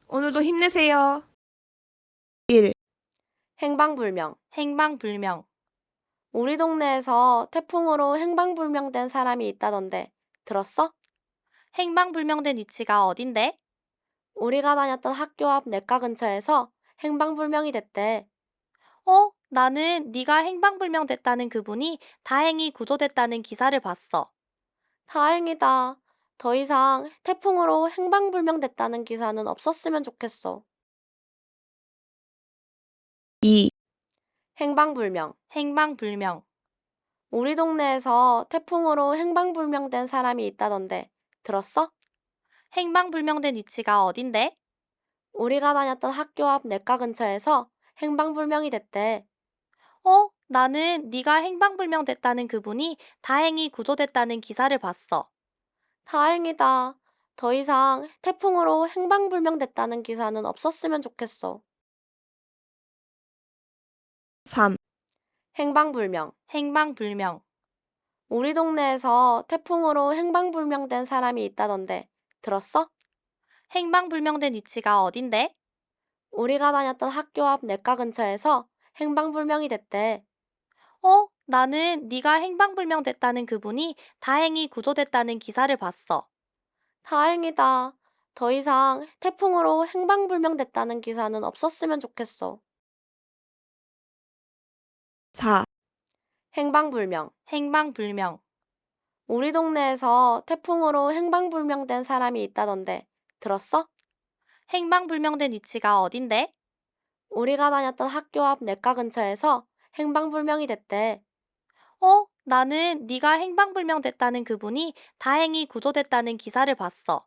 오늘도 힘내세요. 1. 행방불명. 행방불명. 우리 동네에서 태풍으로 행방불명된 사람이 있다던데 들었어? 행방불명된 위치가 어딘데? 우리가 다녔던 학교 앞 냇가 근처에서 행방불명이 됐대. 나는 네가 행방불명 됐다는 그분이 다행히 구조됐다는 기사를 봤어. 다행이다. 더 이상 태풍으로 행방불명됐다는 기사는 없었으면 좋겠어. 2. 행방불명. 행방불명. 우리 동네에서 태풍으로 행방불명된 사람이 있다던데 들었어? 행방불명된 위치가 어딘데? 우리가 다녔던 학교 앞 냇가 근처에서 행방불명이 됐대. 나는 네가 행방불명 됐다는 그분이 다행히 구조됐다는 기사를 봤어. 다행이다. 더 이상 태풍으로 행방불명됐다는 기사는 없었으면 좋겠어. 3. 행방불명. 행방불명. 우리 동네에서 태풍으로 행방불명된 사람이 있다던데 들었어? 행방불명된 위치가 어딘데? 우리가 다녔던 학교 앞 냇가 근처에서 행방불명이 됐대. 나는 네가 행방불명 됐다는 그분이 다행히 구조됐다는 기사를 봤어. 다행이다. 더 이상 태풍으로 행방불명됐다는 기사는 없었으면 좋겠어. 4. 행방불명. 행방불명. 우리 동네에서 태풍으로 행방불명된 사람이 있다던데 들었어? 행방불명된 위치가 어딘데? 우리가 다녔던 학교 앞 냇가 근처에서 행방불명이 됐대. 나는 네가 행방불명 됐다는 그분이 다행히 구조됐다는 기사를 봤어.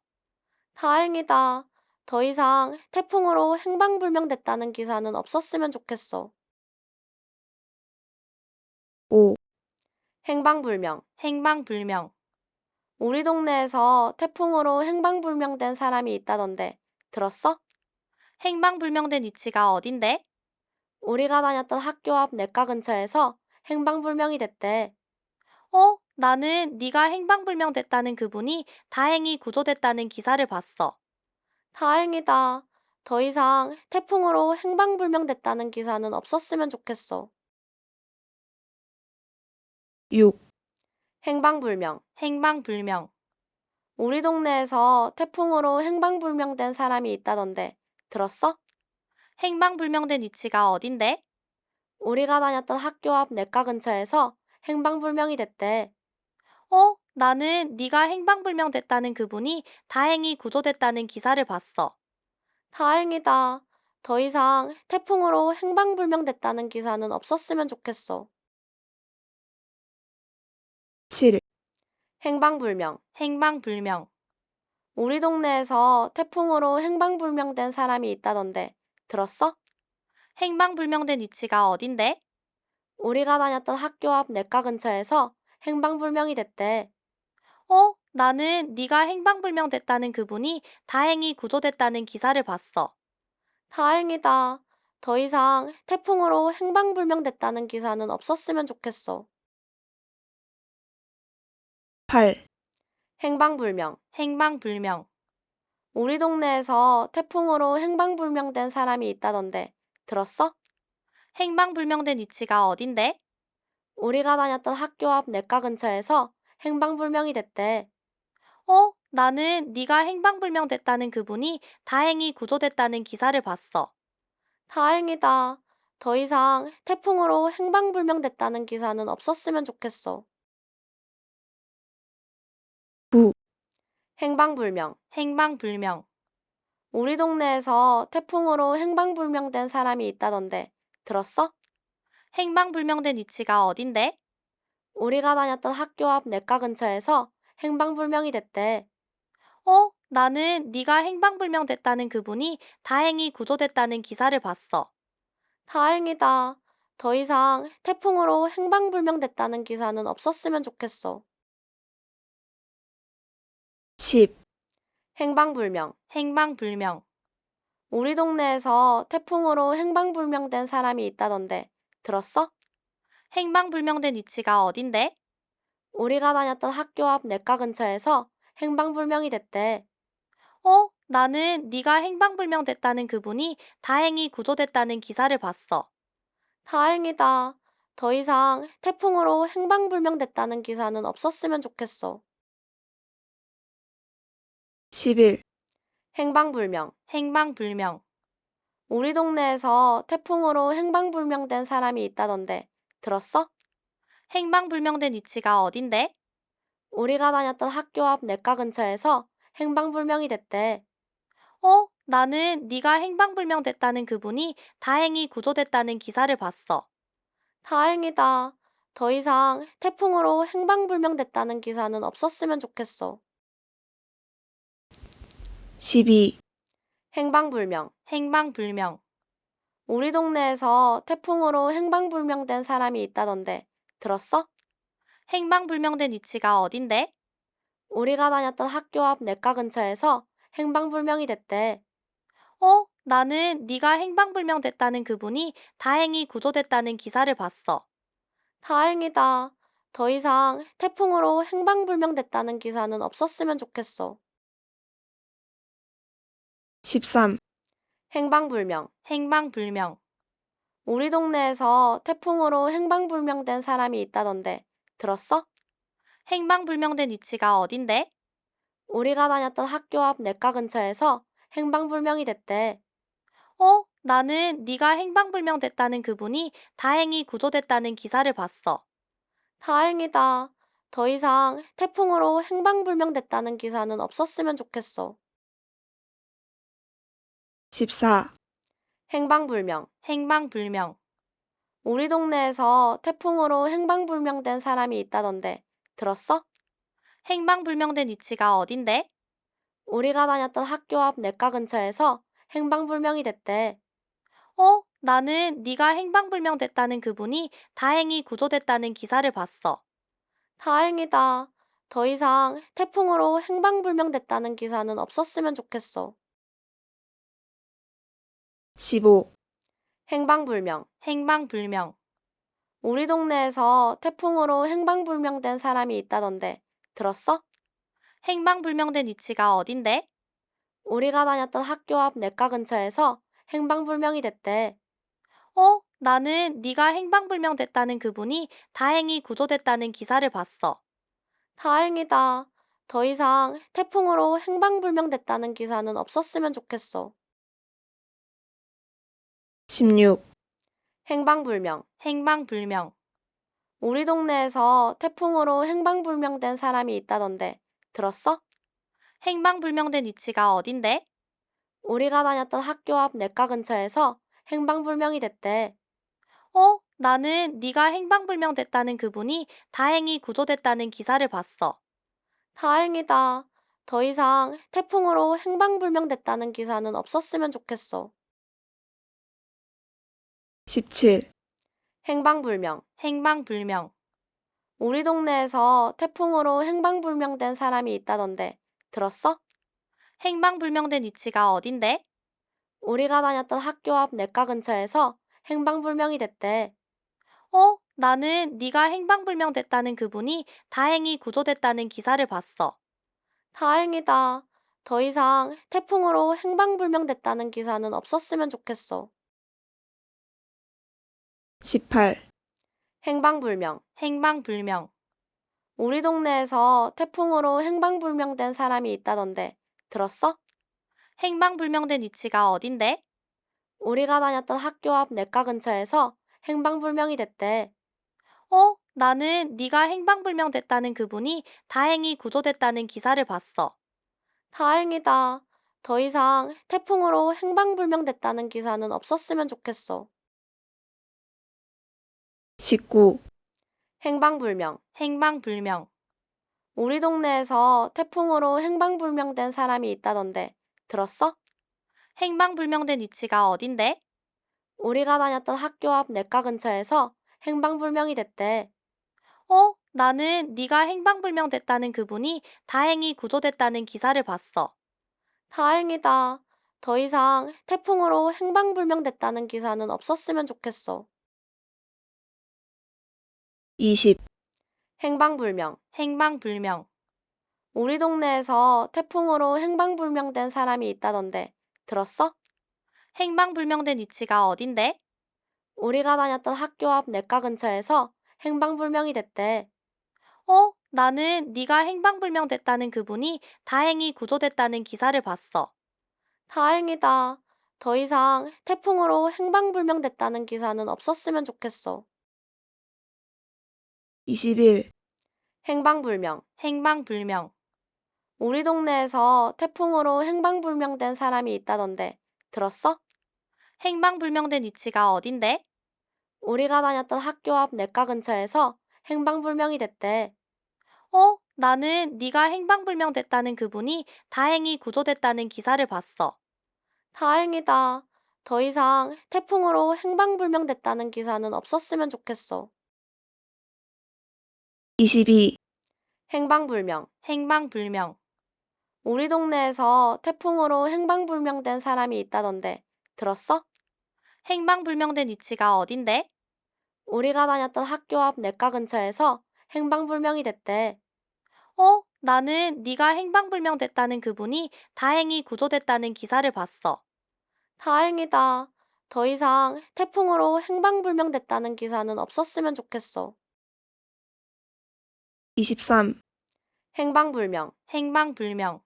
다행이다. 더 이상 태풍으로 행방불명됐다는 기사는 없었으면 좋겠어. 5. 행방불명. 행방불명. 우리 동네에서 태풍으로 행방불명된 사람이 있다던데 들었어? 행방불명된 위치가 어딘데? 우리가 다녔던 학교 앞 냇가 근처에서 행방불명이 됐대. 나는 네가 행방불명 됐다는 그분이 다행히 구조됐다는 기사를 봤어. 다행이다. 더 이상 태풍으로 행방불명됐다는 기사는 없었으면 좋겠어. 6. 행방불명. 행방불명. 우리 동네에서 태풍으로 행방불명된 사람이 있다던데 들었어? 행방불명된 위치가 어딘데? 우리가 다녔던 학교 앞 냇가 근처에서 행방불명이 됐대. 나는 네가 행방불명 됐다는 그분이 다행히 구조됐다는 기사를 봤어. 다행이다. 더 이상 태풍으로 행방불명됐다는 기사는 없었으면 좋겠어. 7. 행방불명. 행방불명. 우리 동네에서 태풍으로 행방불명된 사람이 있다던데 들었어? 행방불명된 위치가 어딘데? 우리가 다녔던 학교 앞 냇가 근처에서 행방불명이 됐대. 나는 네가 행방불명 됐다는 그분이 다행히 구조됐다는 기사를 봤어. 다행이다. 더 이상 태풍으로 행방불명됐다는 기사는 없었으면 좋겠어. 8. 행방불명. 행방불명. 우리 동네에서 태풍으로 행방불명된 사람이 있다던데 들었어? 행방불명된 위치가 어딘데? 우리가 다녔던 학교 앞 냇가 근처에서 행방불명이 됐대. 나는 네가 행방불명 됐다는 그분이 다행히 구조됐다는 기사를 봤어. 다행이다. 더 이상 태풍으로 행방불명됐다는 기사는 없었으면 좋겠어. 9. 행방불명. 행방불명. 우리 동네에서 태풍으로 행방불명된 사람이 있다던데 들었어? 행방불명된 위치가 어딘데? 우리가 다녔던 학교 앞 냇가 근처에서 행방불명이 됐대. 나는 네가 행방불명 됐다는 그분이 다행히 구조됐다는 기사를 봤어. 다행이다. 더 이상 태풍으로 행방불명됐다는 기사는 없었으면 좋겠어. 10. 행방불명. 행방불명. 우리 동네에서 태풍으로 행방불명된 사람이 있다던데 들었어? 행방불명된 위치가 어딘데? 우리가 다녔던 학교 앞 냇가 근처에서 행방불명이 됐대. 나는 네가 행방불명됐다는 그분이 다행히 구조됐다는 기사를 봤어. 다행이다. 더 이상 태풍으로 행방불명됐다는 기사는 없었으면 좋겠어. 11. 행방불명. 행방불명. 우리 동네에서 태풍으로 행방불명된 사람이 있다던데 들었어? 행방불명된 위치가 어딘데? 우리가 다녔던 학교 앞 내과 근처에서 행방불명이 됐대. 나는 네가 행방불명됐다는 그분이 다행히 구조됐다는 기사를 봤어. 다행이다. 더 이상 태풍으로 행방불명됐다는 기사는 없었으면 좋겠어. 12. 행방불명. 행방불명. 우리 동네에서 태풍으로 행방불명된 사람이 있다던데 들었어? 행방불명된 위치가 어딘데? 우리가 다녔던 학교 앞 내과 근처에서 행방불명이 됐대. 나는 네가 행방불명됐다는 그분이 다행히 구조됐다는 기사를 봤어. 다행이다. 더 이상 태풍으로 행방불명됐다는 기사는 없었으면 좋겠어. 13. 행방불명. 행방불명. 우리 동네에서 태풍으로 행방불명된 사람이 있다던데 들었어? 행방불명된 위치가 어딘데? 우리가 다녔던 학교 앞 내과 근처에서 행방불명이 됐대. 나는 네가 행방불명됐다는 그분이 다행히 구조됐다는 기사를 봤어. 다행이다. 더 이상 태풍으로 행방불명됐다는 기사는 없었으면 좋겠어. 14. 행방불명. 행방불명. 우리 동네에서 태풍으로 행방불명된 사람이 있다던데 들었어? 행방불명된 위치가 어딘데? 우리가 다녔던 학교 앞 내과 근처에서 행방불명이 됐대. 나는 네가 행방불명됐다는 그분이 다행히 구조됐다는 기사를 봤어. 다행이다. 더 이상 태풍으로 행방불명됐다는 기사는 없었으면 좋겠어. 15. 행방불명. 행방불명. 우리 동네에서 태풍으로 행방불명된 사람이 있다던데 들었어? 행방불명된 위치가 어딘데? 우리가 다녔던 학교 앞 내과 근처에서 행방불명이 됐대. 나는 네가 행방불명됐다는 그분이 다행히 구조됐다는 기사를 봤어. 다행이다. 더 이상 태풍으로 행방불명됐다는 기사는 없었으면 좋겠어. 16. 행방불명. 행방불명. 우리 동네에서 태풍으로 행방불명된 사람이 있다던데 들었어? 행방불명된 위치가 어딘데? 우리가 다녔던 학교 앞 내과 근처에서 행방불명이 됐대. 나는 네가 행방불명됐다는 그분이 다행히 구조됐다는 기사를 봤어. 다행이다. 더 이상 태풍으로 행방불명됐다는 기사는 없었으면 좋겠어. 17. 행방불명. 행방불명. 우리 동네에서 태풍으로 행방불명된 사람이 있다던데 들었어? 행방불명된 위치가 어딘데? 우리가 다녔던 학교 앞 내과 근처에서 행방불명이 됐대. 나는 네가 행방불명됐다는 그분이 다행히 구조됐다는 기사를 봤어. 다행이다. 더 이상 태풍으로 행방불명됐다는 기사는 없었으면 좋겠어. 18. 행방불명. 행방불명. 우리 동네에서 태풍으로 행방불명된 사람이 있다던데 들었어? 행방불명된 위치가 어딘데? 우리가 다녔던 학교 앞 내과 근처에서 행방불명이 됐대. 나는 네가 행방불명됐다는 그분이 다행히 구조됐다는 기사를 봤어. 다행이다. 더 이상 태풍으로 행방불명됐다는 기사는 없었으면 좋겠어. 19. 행방불명. 행방불명. 우리 동네에서 태풍으로 행방불명된 사람이 있다던데 들었어? 행방불명된 위치가 어딘데? 우리가 다녔던 학교 앞 내과 근처에서 행방불명이 됐대. 나는 네가 행방불명됐다는 그분이 다행히 구조됐다는 기사를 봤어. 다행이다. 더 이상 태풍으로 행방불명됐다는 기사는 없었으면 좋겠어. 20. 행방불명. 행방불명. 우리 동네에서 태풍으로 행방불명된 사람이 있다던데 들었어? 행방불명된 위치가 어딘데? 우리가 다녔던 학교 앞 냇가 근처에서 행방불명이 됐대. 나는 네가 행방불명됐다는 그분이 다행히 구조됐다는 기사를 봤어. 다행이다. 더 이상 태풍으로 행방불명됐다는 기사는 없었으면 좋겠어. 21, 행방불명. 행방불명. 우리 동네에서 태풍으로 행방불명된 사람이 있다던데 들었어? 행방불명된 위치가 어딘데? 우리가 다녔던 학교 앞 냇가 근처에서 행방불명이 됐대. 나는 네가 행방불명됐다는 그분이 다행히 구조됐다는 기사를 봤어. 다행이다. 더 이상 태풍으로 행방불명됐다는 기사는 없었으면 좋겠어. 22, 행방불명. 행방불명. 우리 동네에서 태풍으로 행방불명된 사람이 있다던데 들었어? 행방불명된 위치가 어딘데? 우리가 다녔던 학교 앞 냇가 근처에서 행방불명이 됐대. 나는 네가 행방불명됐다는 그분이 다행히 구조됐다는 기사를 봤어. 다행이다. 더 이상 태풍으로 행방불명됐다는 기사는 없었으면 좋겠어. 23, 행방불명. 행방불명.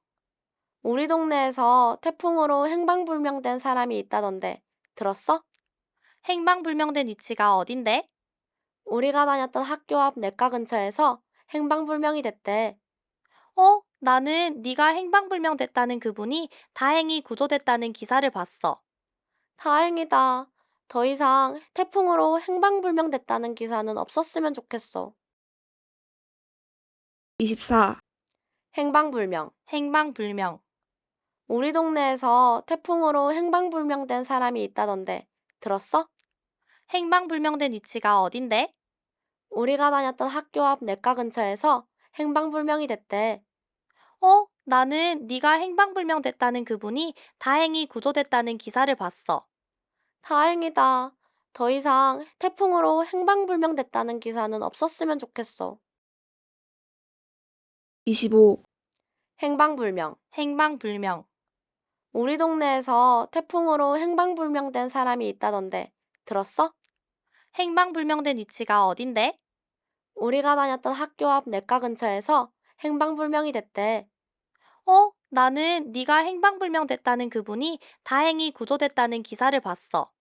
우리 동네에서 태풍으로 행방불명된 사람이 있다던데 들었어? 행방불명된 위치가 어딘데? 우리가 다녔던 학교 앞 냇가 근처에서 행방불명이 됐대. 나는 네가 행방불명됐다는 그분이 다행히 구조됐다는 기사를 봤어. 다행이다. 더 이상 태풍으로 행방불명됐다는 기사는 없었으면 좋겠어. 24, 행방불명. 행방불명. 우리 동네에서 태풍으로 행방불명된 사람이 있다던데 들었어? 행방불명된 위치가 어딘데? 우리가 다녔던 학교 앞 냇가 근처에서 행방불명이 됐대. 나는 네가 행방불명됐다는 그분이 다행히 구조됐다는 기사를 봤어. 다행이다. 더 이상 태풍으로 행방불명됐다는 기사는 없었으면 좋겠어. 25, 행방불명. 행방불명. 우리 동네에서 태풍으로 행방불명된 사람이 있다던데 들었어? 행방불명된 위치가 어딘데? 우리가 다녔던 학교 앞 냇가 근처에서 행방불명이 됐대. 나는 네가 행방불명됐다는 그분이 다행히 구조됐다는 기사를 봤어.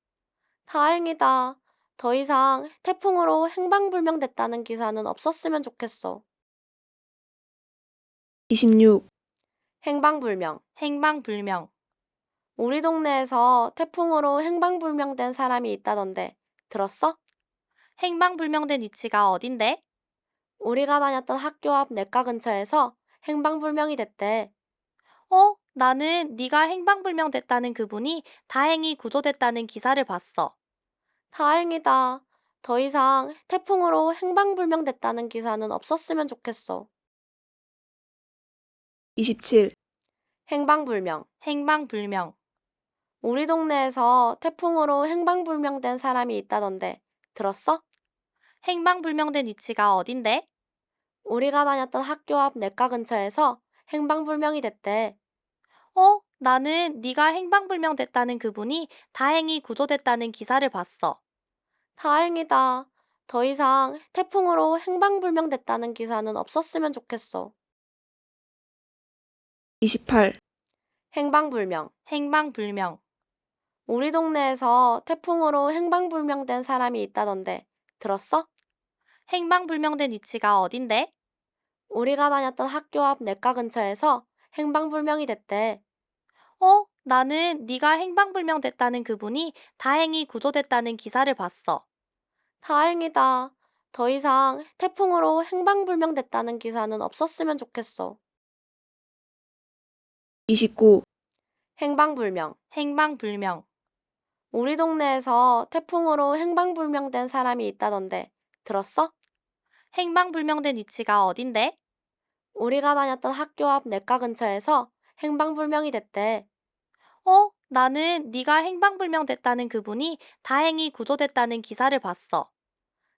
다행이다. 더 이상 태풍으로 행방불명됐다는 기사는 없었으면 좋겠어. 26, 행방불명. 행방불명. 우리 동네에서 태풍으로 행방불명된 사람이 있다던데 들었어? 행방불명된 위치가 어딘데? 우리가 다녔던 학교 앞 냇가 근처에서 행방불명이 됐대. 나는 네가 행방불명됐다는 그분이 다행히 구조됐다는 기사를 봤어. 다행이다. 더 이상 태풍으로 행방불명됐다는 기사는 없었으면 좋겠어. 27, 행방불명. 행방불명. 우리 동네에서 태풍으로 행방불명된 사람이 있다던데 들었어? 행방불명된 위치가 어딘데? 우리가 다녔던 학교 앞 냇가 근처에서 행방불명이 됐대. 나는 네가 행방불명됐다는 그분이 다행히 구조됐다는 기사를 봤어. 다행이다. 더 이상 태풍으로 행방불명됐다는 기사는 없었으면 좋겠어. 28, 행방불명. 행방불명. 우리 동네에서 태풍으로 행방불명된 사람이 있다던데 들었어? 행방불명된 위치가 어딘데? 우리가 다녔던 학교 앞 냇가 근처에서 행방불명이 됐대. 나는 네가 행방불명됐다는 그분이 다행히 구조됐다는 기사를 봤어. 다행이다. 더 이상 태풍으로 행방불명됐다는 기사는 없었으면 좋겠어. 29, 행방불명. 행방불명. 우리 동네에서 태풍으로 행방불명된 사람이 있다던데 들었어? 행방불명된 위치가 어딘데? 우리가 다녔던 학교 앞 냇가 근처에서 행방불명이 됐대. 나는 네가 행방불명됐다는 그분이 다행히 구조됐다는 기사를 봤어.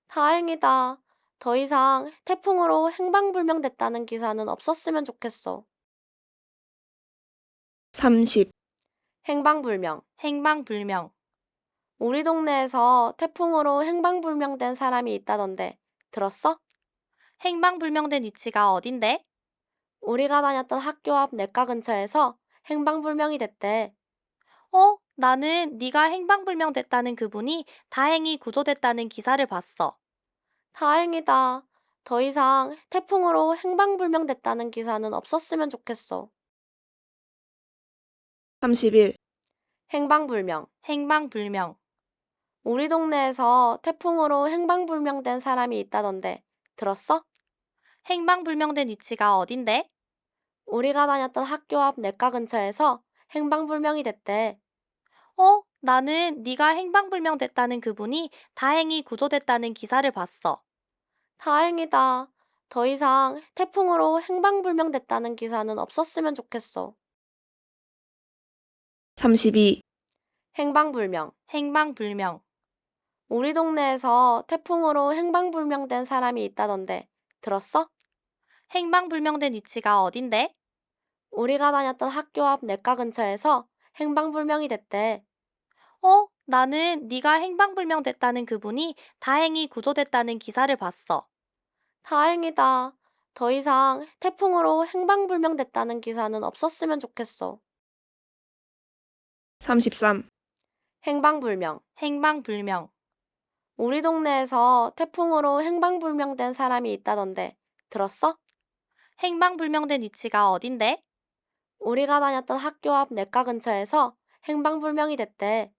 다행이다. 더 이상 태풍으로 행방불명됐다는 기사는 없었으면 좋겠어. 30, 행방불명. 행방불명. 우리 동네에서 태풍으로 행방불명된 사람이 있다던데 들었어? 행방불명된 위치가 어딘데? 우리가 다녔던 학교 앞 내과 근처에서 행방불명이 됐대. 나는 네가 행방불명됐다는 그분이 다행히 구조됐다는 기사를 봤어. 다행이다. 더 이상 태풍으로 행방불명됐다는 기사는 없었으면 좋겠어. 31, 행방불명. 행방불명. 우리 동네에서 태풍으로 행방불명된 사람이 있다던데 들었어? 행방불명된 위치가 어딘데? 우리가 다녔던 학교 앞 내과 근처에서 행방불명이 됐대. 나는 네가 행방불명됐다는 그분이 다행히 구조됐다는 기사를 봤어. 다행이다. 더 이상 태풍으로 행방불명됐다는 기사는 없었으면 좋겠어. 32, 행방불명. 행방불명. 우리 동네에서 태풍으로 행방불명된 사람이 있다던데 들었어? 행방불명된 위치가 어딘데? 우리가 다녔던 학교 앞 내과 근처에서 행방불명이 됐대. 나는 네가 행방불명됐다는 그분이 다행히 구조됐다는 기사를 봤어. 다행이다. 더 이상 태풍으로 행방불명됐다는 기사는 없었으면 좋겠어. 33, 행방불명. 행방불명. 우리 동네에서 태풍으로 행방불명된 사람이 있다던데 들었어? 행방불명된 위치가 어딘데? 우리가 다녔던 학교 앞 내과 근처에서 행방불명이 됐대.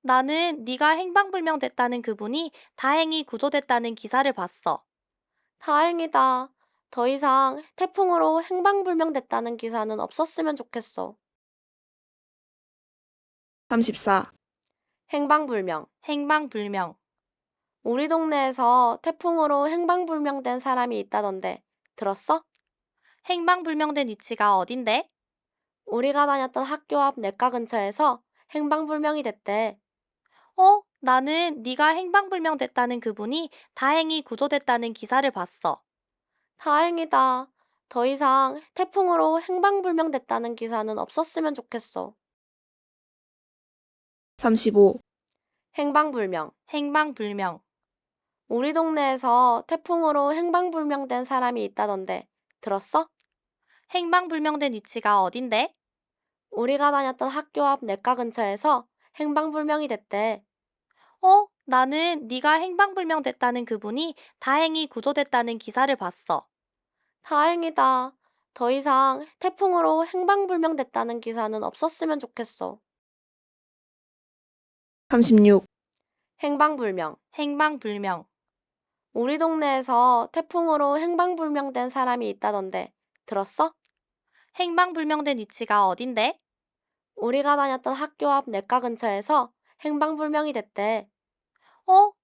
나는 네가 행방불명됐다는 그분이 다행히 구조됐다는 기사를 봤어. 다행이다. 더 이상 태풍으로 행방불명됐다는 기사는 없었으면 좋겠어. 34, 행방불명. 행방불명. 우리 동네에서 태풍으로 행방불명된 사람이 있다던데 들었어? 행방불명된 위치가 어딘데? 우리가 다녔던 학교 앞 내과 근처에서 행방불명이 됐대. 나는 네가 행방불명됐다는 그분이 다행히 구조됐다는 기사를 봤어. 다행이다. 더 이상 태풍으로 행방불명됐다는 기사는 없었으면 좋겠어. 35, 행방불명. 행방불명. 우리 동네에서 태풍으로 행방불명된 사람이 있다던데 들었어? 행방불명된 위치가 어딘데? 우리가 다녔던 학교 앞 내과 근처에서 행방불명이 됐대. 나는 네가 행방불명됐다는 그분이 다행히 구조됐다는 기사를 봤어. 다행이다. 더 이상 태풍으로 행방불명됐다는 기사는 없었으면 좋겠어. 36, 행방불명. 행방불명. 우리 동네에서 태풍으로 행방불명된 사람이 있다던데 들었어? 행방불명된 위치가 어딘데? 우리가 다녔던 학교 앞 내과 근처에서 행방불명이 됐대.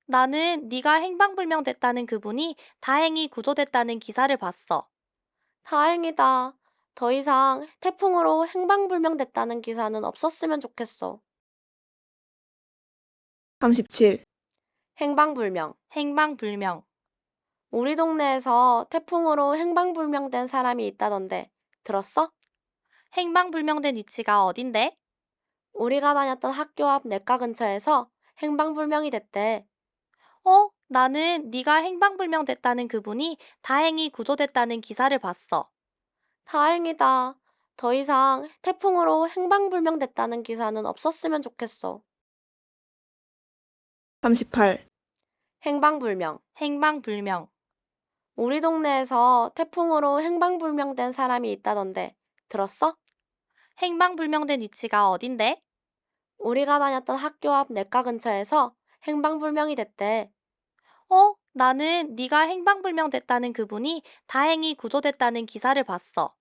나는 네가 행방불명됐다는 그분이 다행히 구조됐다는 기사를 봤어. 다행이다. 더 이상 태풍으로 행방불명됐다는 기사는 없었으면 좋겠어. 37, 행방불명. 행방불명. 우리 동네에서 태풍으로 행방불명된 사람이 있다던데 들었어? 행방불명된 위치가 어딘데? 우리가 다녔던 학교 앞 내과 근처에서 행방불명이 됐대. 나는 네가 행방불명됐다는 그분이 다행히 구조됐다는 기사를 봤어. 다행이다. 더 이상 태풍으로 행방불명됐다는 기사는 없었으면 좋겠어. 38, 행방불명. 행방불명. 우리 동네에서 태풍으로 행방불명된 사람이 있다던데 들었어? 행방불명된 위치가 어딘데? 우리가 다녔던 학교 앞 내과 근처에서 행방불명이 됐대. 나는 네가 행방불명됐다는 그분이 다행히 구조됐다는 기사를 봤어.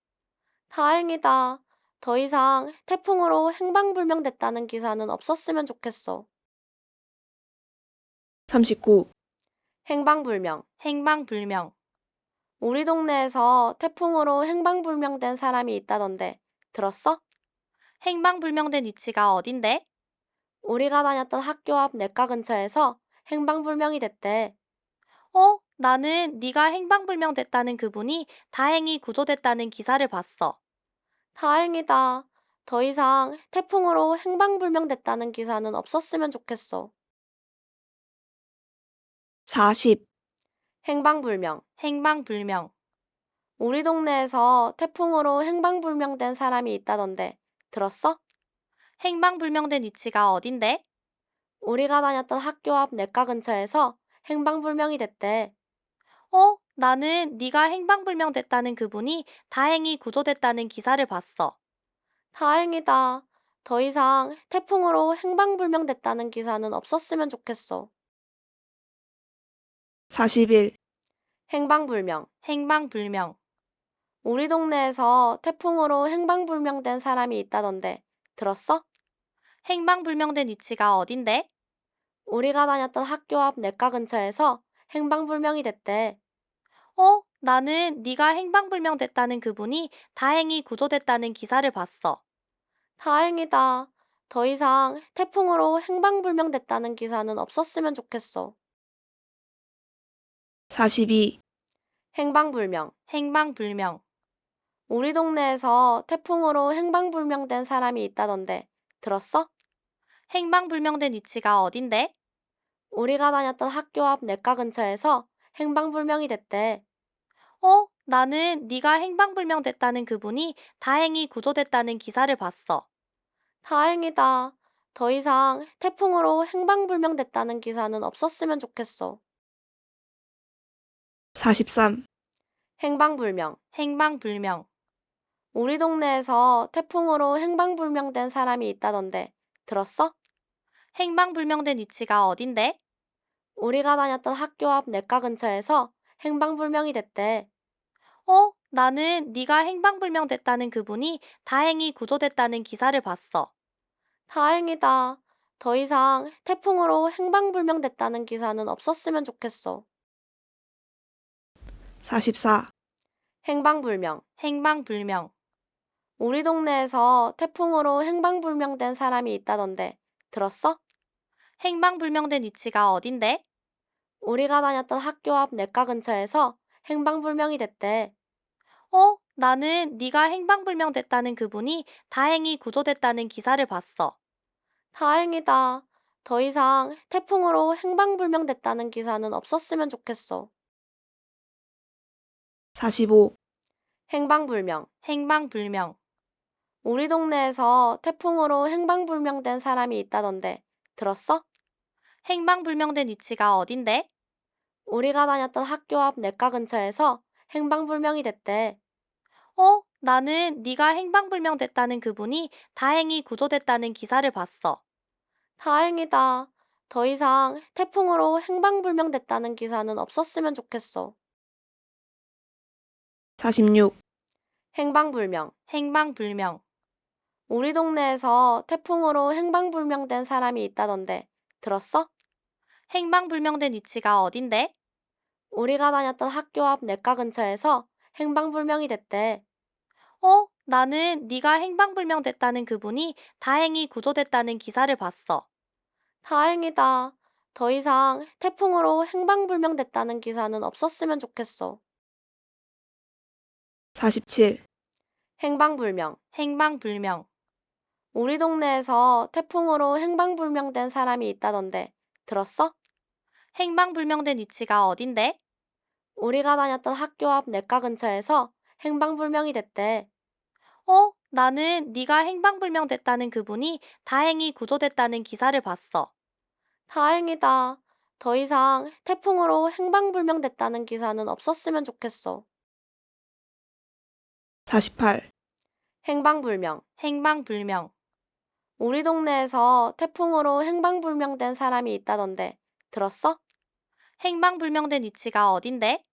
다행이다. 더 이상 태풍으로 행방불명됐다는 기사는 없었으면 좋겠어. 39, 행방불명. 행방불명. 우리 동네에서 태풍으로 행방불명된 사람이 있다던데 들었어? 행방불명된 위치가 어딘데? 우리가 다녔던 학교 앞 내과 근처에서 행방불명이 됐대. 나는 네가 행방불명됐다는 그분이 다행히 구조됐다는 기사를 봤어. 다행이다. 더 이상 태풍으로 행방불명됐다는 기사는 없었으면 좋겠어. 40, 행방불명. 행방불명. 우리 동네에서 태풍으로 행방불명된 사람이 있다던데 들었어? 행방불명된 위치가 어딘데? 우리가 다녔던 학교 앞 내과 근처에서 행방불명이 됐대. 나는 네가 행방불명됐다는 그분이 다행히 구조됐다는 기사를 봤어. 다행이다. 더 이상 태풍으로 행방불명됐다는 기사는 없었으면 좋겠어. 41, 행방불명. 행방불명. 우리 동네에서 태풍으로 행방불명된 사람이 있다던데 들었어? 행방불명된 위치가 어딘데? 우리가 다녔던 학교 앞 내과 근처에서 행방불명이 됐대. 나는 네가 행방불명됐다는 그분이 다행히 구조됐다는 기사를 봤어. 다행이다. 더 이상 태풍으로 행방불명됐다는 기사는 없었으면 좋겠어. 42, 행방불명. 행방불명. 우리 동네에서 태풍으로 행방불명된 사람이 있다던데 들었어? 행방불명된 위치가 어딘데? 우리가 다녔던 학교 앞 내과 근처에서 행방불명이 됐대. 나는 네가 행방불명됐다는 그분이 다행히 구조됐다는 기사를 봤어. 다행이다. 더 이상 태풍으로 행방불명됐다는 기사는 없었으면 좋겠어. 43, 행방불명. 행방불명. 우리 동네에서 태풍으로 행방불명된 사람이 있다던데 들었어? 행방불명된 위치가 어딘데? 우리가 다녔던 학교 앞 내과 근처에서 행방불명이 됐대. 나는 네가 행방불명됐다는 그분이 다행히 구조됐다는 기사를 봤어. 다행이다. 더 이상 태풍으로 행방불명됐다는 기사는 없었으면 좋겠어. 44, 행방불명. 행방불명. 우리 동네에서 태풍으로 행방불명된 사람이 있다던데 들었어? 행방불명된 위치가 어딘데? 우리가 다녔던 학교 앞 내과 근처에서 행방불명이 됐대. 나는 네가 행방불명됐다는 그분이 다행히 구조됐다는 기사를 봤어. 다행이다. 더 이상 태풍으로 행방불명됐다는 기사는 없었으면 좋겠어. 45, 행방불명. 행방불명. 우리 동네에서 태풍으로 행방불명된 사람이 있다던데 들었어? 행방불명된 위치가 어딘데? 우리가 다녔던 학교 앞 내과 근처에서 행방불명이 됐대. 나는 네가 행방불명됐다는 그분이 다행히 구조됐다는 기사를 봤어. 다행이다. 더 이상 태풍으로 행방불명됐다는 기사는 없었으면 좋겠어. 46, 행방불명. 행방불명. 우리 동네에서 태풍으로 행방불명된 사람이 있다던데 들었어? 행방불명된 위치가 어딘데? 우리가 다녔던 학교 앞 내과 근처에서 행방불명이 됐대. 나는 네가 행방불명됐다는 그분이 다행히 구조됐다는 기사를 봤어. 다행이다. 더 이상 태풍으로 행방불명됐다는 기사는 없었으면 좋겠어. 47, 행방불명. 행방불명. 우리 동네에서 태풍으로 행방불명된 사람이 있다던데 들었어? 행방불명된 위치가 어딘데? 우리가 다녔던 학교 앞 내과 근처에서 행방불명이 됐대. 나는 네가 행방불명됐다는 그분이 다행히 구조됐다는 기사를 봤어. 다행이다. 더 이상 태풍으로 행방불명됐다는 기사는 없었으면 좋겠어. 48, 행방불명. 행방불명. 우리 동네에서 태풍으로 행방불명된 사람이 있다던데 들었어? 행방불명된 위치가 어딘데?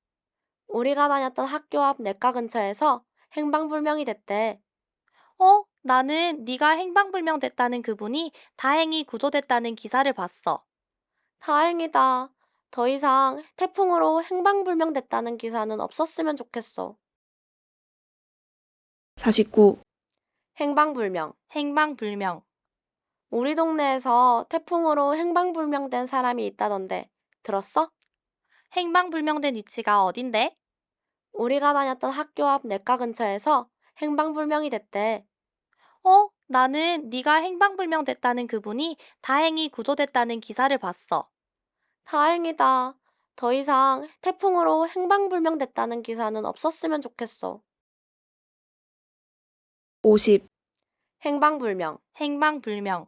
우리가 다녔던 학교 앞 내과 근처에서 행방불명이 됐대. 나는 네가 행방불명됐다는 그분이 다행히 구조됐다는 기사를 봤어. 다행이다. 더 이상 태풍으로 행방불명됐다는 기사는 없었으면 좋겠어. 49, 행방불명. 행방불명. 우리 동네에서 태풍으로 행방불명된 사람이 있다던데 들었어? 행방불명된 위치가 어딘데? 우리가 다녔던 학교 앞 내과 근처에서 행방불명이 됐대. 나는 네가 행방불명 됐다는 그분이 다행히 구조됐다는 기사를 봤어. 다행이다. 더 이상 태풍으로 행방불명 됐다는 기사는 없었으면 좋겠어. 50, 행방불명. 행방불명.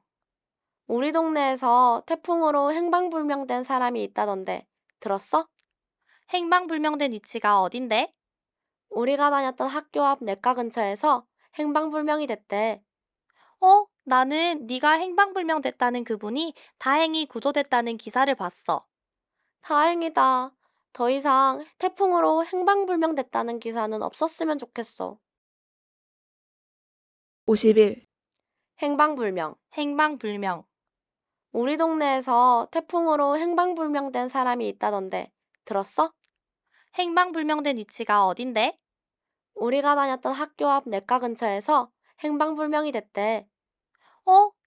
우리 동네에서 태풍으로 행방불명된 사람이 있다던데 들었어? 행방불명된 위치가 어딘데? 우리가 다녔던 학교 앞 내과 근처에서 행방불명이 됐대. 나는 네가 행방불명 됐다는 그분이 다행히 구조됐다는 기사를 봤어. 다행이다. 더 이상 태풍으로 행방불명 됐다는 기사는 없었으면 좋겠어. 51, 행방불명. 행방불명. 우리 동네에서 태풍으로 행방불명된 사람이 있다던데 들었어? 행방불명된 위치가 어딘데? 우리가 다녔던 학교 앞 내과 근처에서 행방불명이 됐대.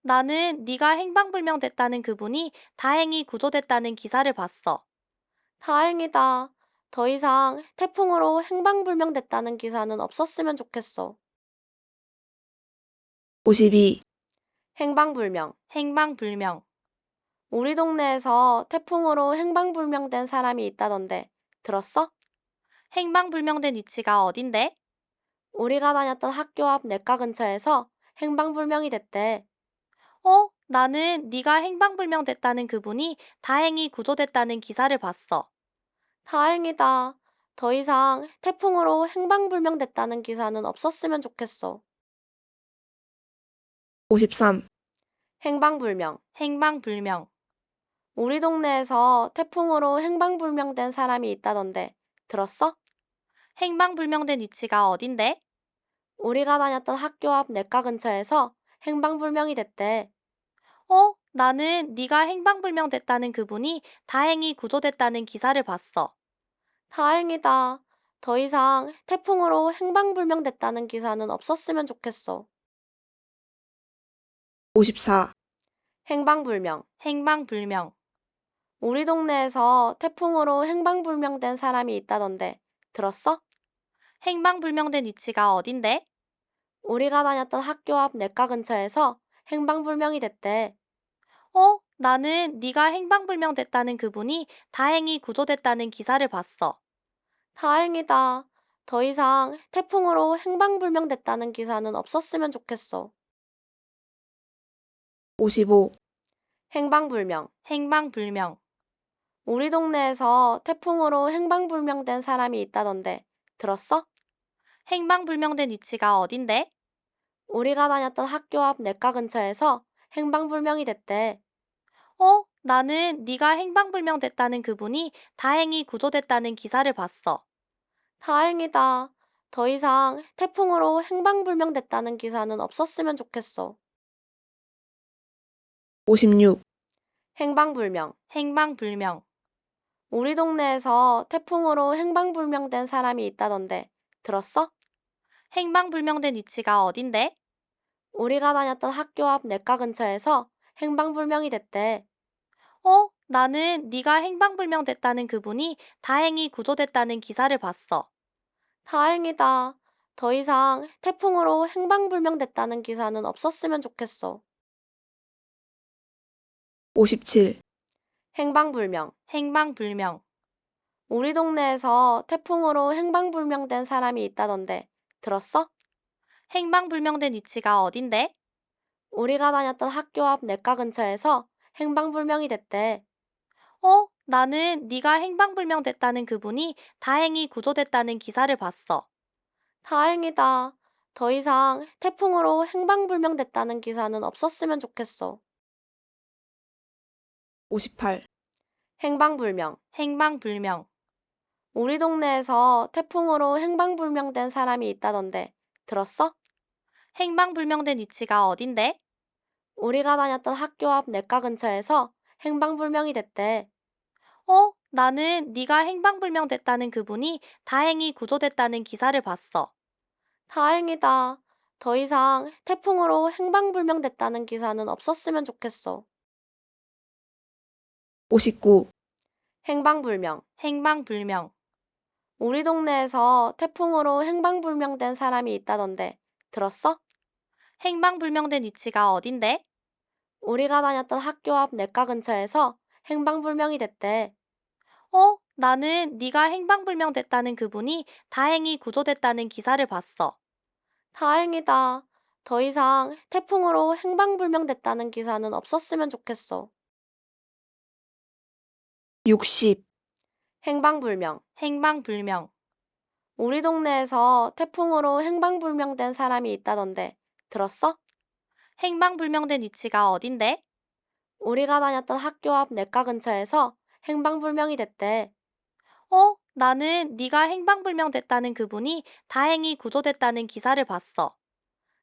나는 네가 행방불명 됐다는 그분이 다행히 구조됐다는 기사를 봤어. 다행이다. 더 이상 태풍으로 행방불명 됐다는 기사는 없었으면 좋겠어. 52, 행방불명. 행방불명. 우리 동네에서 태풍으로 행방불명된 사람이 있다던데 들었어? 행방불명된 위치가 어딘데? 우리가 다녔던 학교 앞 내과 근처에서 행방불명이 됐대. 나는 네가 행방불명 됐다는 그분이 다행히 구조됐다는 기사를 봤어. 다행이다. 더 이상 태풍으로 행방불명 됐다는 기사는 없었으면 좋겠어. 53, 행방불명. 행방불명. 우리 동네에서 태풍으로 행방불명된 사람이 있다던데 들었어? 행방불명된 위치가 어딘데? 우리가 다녔던 학교 앞 내과 근처에서 행방불명이 됐대. 나는 네가 행방불명 됐다는 그분이 다행히 구조됐다는 기사를 봤어. 다행이다. 더 이상 태풍으로 행방불명 됐다는 기사는 없었으면 좋겠어. 54, 행방불명. 행방불명. 우리 동네에서 태풍으로 행방불명된 사람이 있다던데 들었어? 행방불명된 위치가 어딘데? 우리가 다녔던 학교 앞 내과 근처에서 행방불명이 됐대. 나는 네가 행방불명 됐다는 그분이 다행히 구조됐다는 기사를 봤어. 다행이다. 더 이상 태풍으로 행방불명 됐다는 기사는 없었으면 좋겠어. 55, 행방불명. 행방불명. 우리 동네에서 태풍으로 행방불명된 사람이 있다던데 들었어? 행방불명된 위치가 어딘데? 우리가 다녔던 학교 앞 내과 근처에서 행방불명이 됐대. 나는 네가 행방불명 됐다는 그분이 다행히 구조됐다는 기사를 봤어. 다행이다. 더 이상 태풍으로 행방불명 됐다는 기사는 없었으면 좋겠어. 56, 행방불명. 행방불명. 우리 동네에서 태풍으로 행방불명된 사람이 있다던데 들었어? 행방불명된 위치가 어딘데? 우리가 다녔던 학교 앞 내과 근처에서 행방불명이 됐대. 나는 네가 행방불명 됐다는 그분이 다행히 구조됐다는 기사를 봤어. 다행이다. 더 이상 태풍으로 행방불명 됐다는 기사는 없었으면 좋겠어. 57, 행방불명. 행방불명. 우리 동네에서 태풍으로 행방불명된 사람이 있다던데 들었어? 행방불명된 위치가 어딘데? 우리가 다녔던 학교 앞 내과 근처에서 행방불명이 됐대. 나는 네가 행방불명 됐다는 그분이 다행히 구조됐다는 기사를 봤어. 다행이다. 더 이상 태풍으로 행방불명 됐다는 기사는 없었으면 좋겠어. 58, 행방불명. 행방불명. 우리 동네에서 태풍으로 행방불명된 사람이 있다던데 들었어? 행방불명된 위치가 어딘데? 우리가 다녔던 학교 앞 내과 근처에서 행방불명이 됐대. 나는 네가 행방불명 됐다는 그분이 다행히 구조됐다는 기사를 봤어. 다행이다. 더 이상 태풍으로 행방불명 됐다는 기사는 없었으면 좋겠어. 59, 행방불명. 행방불명. 우리 동네에서 태풍으로 행방불명된 사람이 있다던데 들었어? 행방불명된 위치가 어딘데? 우리가 다녔던 학교 앞 내과 근처에서 행방불명이 됐대. 나는 네가 행방불명 됐다는 그분이 다행히 구조됐다는 기사를 봤어. 다행이다. 더 이상 태풍으로 행방불명됐다는 기사는 없었으면 좋겠어. 60, 행방불명. 행방불명. 우리 동네에서 태풍으로 행방불명된 사람이 있다던데 들었어? 행방불명된 위치가 어딘데? 우리가 다녔던 학교 앞 내과 근처에서 행방불명이 됐대. 나는 네가 행방불명 됐다는 그분이 다행히 구조됐다는 기사를 봤어.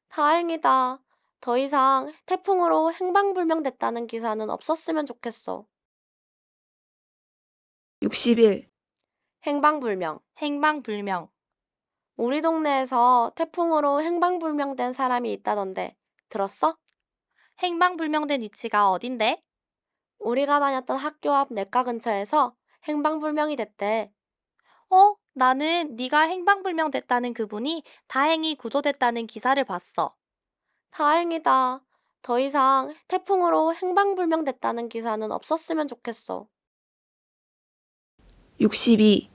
다행이다. 더 이상 태풍으로 행방불명됐다는 기사는 없었으면 좋겠어. 61, 행방불명. 행방불명. 우리 동네에서 태풍으로 행방불명된 사람이 있다던데 들었어? 행방불명된 위치가 어딘데? 우리가 다녔던 학교 앞 내과 근처에서 행방불명이 됐대. 나는 네가 행방불명 됐다는 그분이 다행히 구조됐다는 기사를 봤어. 다행이다. 더 이상 태풍으로 행방불명됐다는 기사는 없었으면 좋겠어. 62,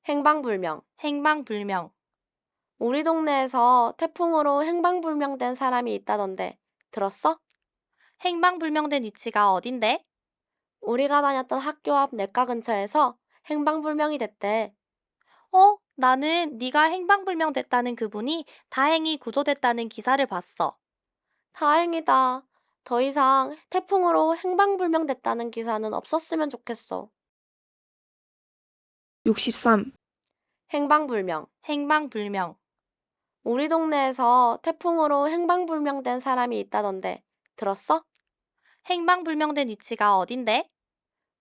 행방불명. 행방불명. 우리 동네에서 태풍으로 행방불명된 사람이 있다던데 들었어? 행방불명된 위치가 어딘데? 우리가 다녔던 학교 앞 내과 근처에서 행방불명이 됐대. 나는 네가 행방불명 됐다는 그분이 다행히 구조됐다는 기사를 봤어. 다행이다. 더 이상 태풍으로 행방불명됐다는 기사는 없었으면 좋겠어. 63, 행방불명. 행방불명. 우리 동네에서 태풍으로 행방불명된 사람이 있다던데 들었어? 행방불명된 위치가 어딘데?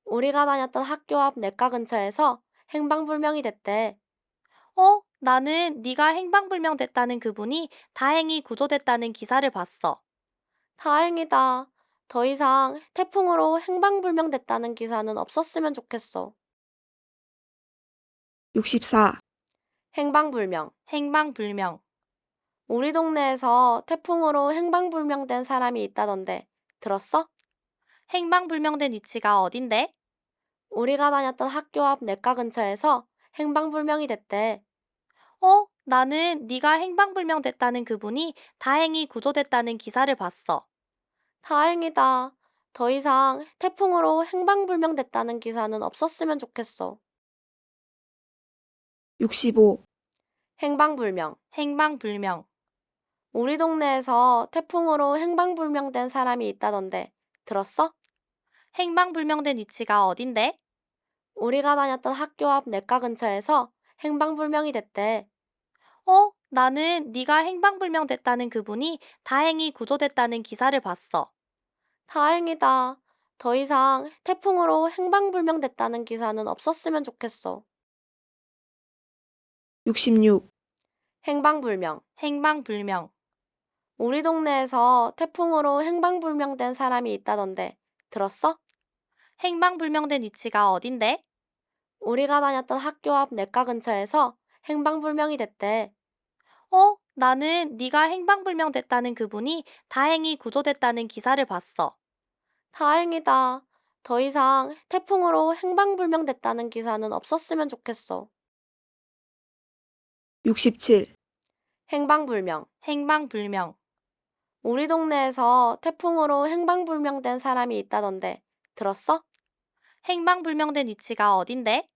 우리가 다녔던 학교 앞 내과 근처에서 행방불명이 됐대. 나는 네가 행방불명 됐다는 그분이 다행히 구조됐다는 기사를 봤어. 다행이다. 더 이상 태풍으로 행방불명됐다는 기사는 없었으면 좋겠어. 64, 행방불명. 행방불명. 우리 동네에서 태풍으로 행방불명된 사람이 있다던데 들었어? 행방불명된 위치가 어딘데? 우리가 다녔던 학교 앞 내과 근처에서 행방불명이 됐대. 나는 네가 행방불명 됐다는 그분이 다행히 구조됐다는 기사를 봤어. 다행이다. 더 이상 태풍으로 행방불명됐다는 기사는 없었으면 좋겠어. 65, 행방불명. 행방불명. 우리 동네에서 태풍으로 행방불명된 사람이 있다던데 들었어? 행방불명된 위치가 어딘데? 우리가 다녔던 학교 앞 내과 근처에서 행방불명이 됐대. 나는 네가 행방불명 됐다는 그분이 다행히 구조됐다는 기사를 봤어. 다행이다. 더 이상 태풍으로 행방불명됐다는 기사는 없었으면 좋겠어. 66, 행방불명. 행방불명. 우리 동네에서 태풍으로 행방불명된 사람이 있다던데 들었어? 행방불명된 위치가 어딘데? 우리가 다녔던 학교 앞 내과 근처에서 행방불명이 됐대. 나는 네가 행방불명 됐다는 그분이 다행히 구조됐다는 기사를 봤어. 다행이다. 더 이상 태풍으로 행방불명됐다는 기사는 없었으면 좋겠어. 67, 행방불명. 행방불명. 우리 동네에서 태풍으로 행방불명된 사람이 있다던데 들었어? 행방불명된 위치가 어딘데?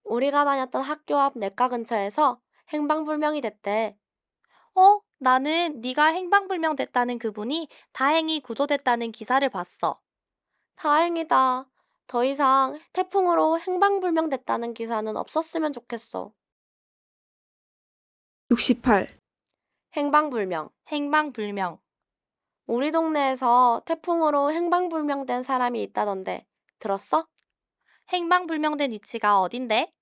우리가 다녔던 학교 앞 내과 근처에서 행방불명이 됐대. 나는 네가 행방불명 됐다는 그분이 다행히 구조됐다는 기사를 봤어. 다행이다. 더 이상 태풍으로 행방불명됐다는 기사는 없었으면 좋겠어. 68, 행방불명. 행방불명. 우리 동네에서 태풍으로 행방불명된 사람이 있다던데 들었어? 행방불명된 위치가 어딘데?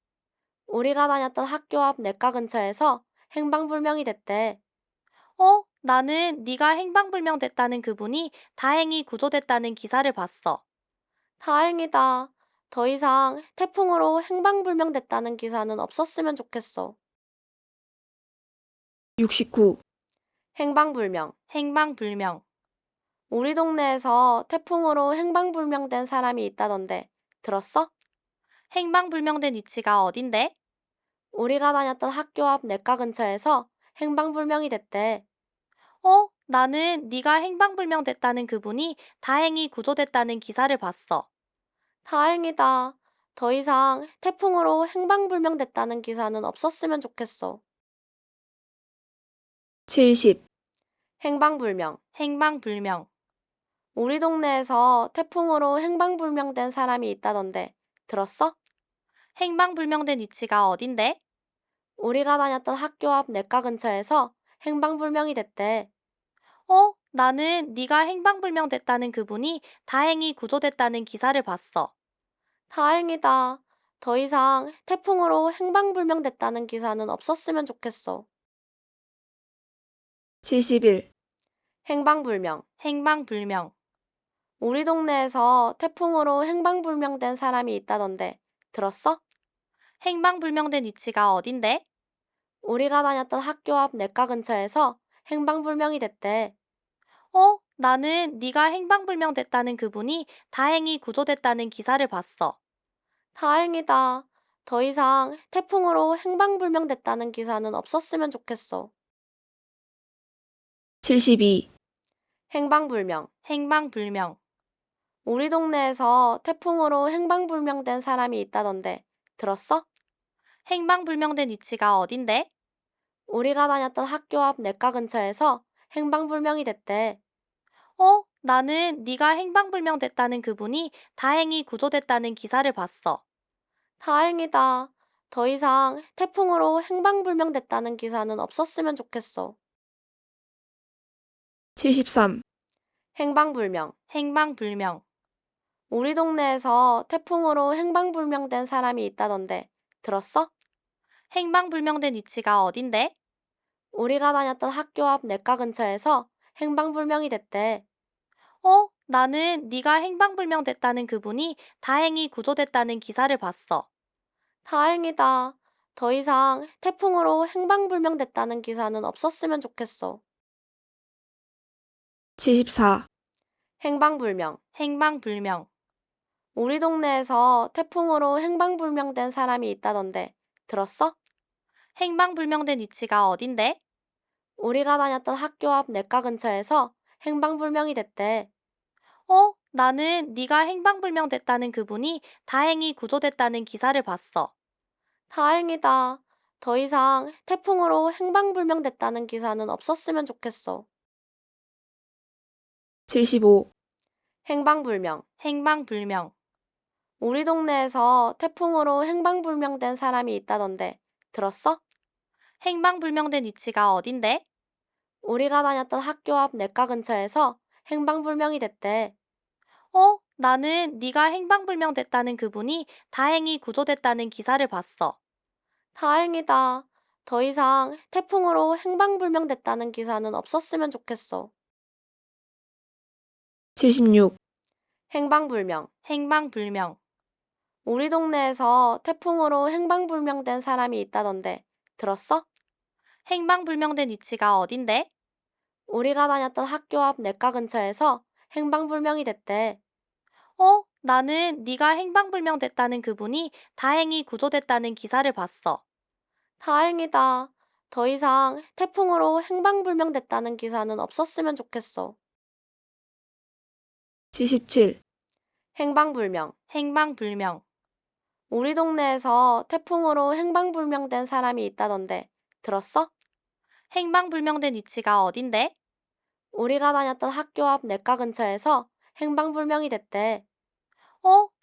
우리가 다녔던 학교 앞 내과 근처에서 행방불명이 됐대. 나는 네가 행방불명 됐다는 그분이 다행히 구조됐다는 기사를 봤어. 다행이다. 더 이상 태풍으로 행방불명됐다는 기사는 없었으면 좋겠어. 69. 행방불명. 행방불명. 우리 동네에서 태풍으로 행방불명된 사람이 있다던데 들었어? 행방불명된 위치가 어딘데? 우리가 다녔던 학교 앞 내과 근처에서 행방불명이 됐대. 나는 네가 행방불명됐다는 그분이 다행히 구조됐다는 기사를 봤어. 다행이다. 더 이상 태풍으로 행방불명됐다는 기사는 없었으면 좋겠어. 70. 행방불명. 행방불명. 우리 동네에서 태풍으로 행방불명된 사람이 있다던데 들었어? 행방불명된 위치가 어딘데? 우리가 다녔던 학교 앞 내과 근처에서 행방불명이 됐대. 나는 네가 행방불명됐다는 그분이 다행히 구조됐다는 기사를 봤어. 다행이다. 더 이상 태풍으로 행방불명됐다는 기사는 없었으면 좋겠어. 71. 행방불명. 행방불명. 우리 동네에서 태풍으로 행방불명된 사람이 있다던데 들었어? 행방불명된 위치가 어딘데? 우리가 다녔던 학교 앞 내과 근처에서 행방불명이 됐대. 나는 네가 행방불명됐다는 그분이 다행히 구조됐다는 기사를 봤어. 다행이다. 더 이상 태풍으로 행방불명됐다는 기사는 없었으면 좋겠어. 72. 행방불명. 행방불명. 우리 동네에서 태풍으로 행방불명된 사람이 있다던데 들었어? 행방불명된 위치가 어딘데? 우리가 다녔던 학교 앞 내과 근처에서 행방불명이 됐대. 나는 네가 행방불명됐다는 그분이 다행히 구조됐다는 기사를 봤어. 다행이다. 더 이상 태풍으로 행방불명됐다는 기사는 없었으면 좋겠어. 73. 행방불명. 행방불명. 우리 동네에서 태풍으로 행방불명된 사람이 있다던데 들었어? 행방불명된 위치가 어딘데? 우리가 다녔던 학교 앞 내과 근처에서 행방불명이 됐대. 나는 네가 행방불명됐다는 그분이 다행히 구조됐다는 기사를 봤어. 다행이다. 더 이상 태풍으로 행방불명됐다는 기사는 없었으면 좋겠어. 74. 행방불명. 행방불명. 우리 동네에서 태풍으로 행방불명된 사람이 있다던데 들었어? 행방불명된 위치가 어딘데? 우리가 다녔던 학교 앞 내과 근처에서 행방불명이 됐대. 나는 네가 행방불명됐다는 그분이 다행히 구조됐다는 기사를 봤어. 다행이다. 더 이상 태풍으로 행방불명됐다는 기사는 없었으면 좋겠어. 75. 행방불명. 행방불명. 우리 동네에서 태풍으로 행방불명된 사람이 있다던데 들었어? 행방불명된 위치가 어딘데? 우리가 다녔던 학교 앞 내과 근처에서 행방불명이 됐대. 나는 네가 행방불명됐다는 그분이 다행히 구조됐다는 기사를 봤어. 다행이다. 더 이상 태풍으로 행방불명됐다는 기사는 없었으면 좋겠어. 76. 행방불명. 행방불명. 우리 동네에서 태풍으로 행방불명된 사람이 있다던데 들었어? 행방불명된 위치가 어딘데? 우리가 다녔던 학교 앞 내과 근처에서 행방불명이 됐대. 나는 네가 행방불명됐다는 그분이 다행히 구조됐다는 기사를 봤어. 다행이다. 더 이상 태풍으로 행방불명됐다는 기사는 없었으면 좋겠어. 77. 행방불명. 행방불명. 우리 동네에서 태풍으로 행방불명된 사람이 있다던데 들었어? 행방불명된 위치가 어딘데? 우리가 다녔던 학교 앞 내과 근처에서 행방불명이 됐대.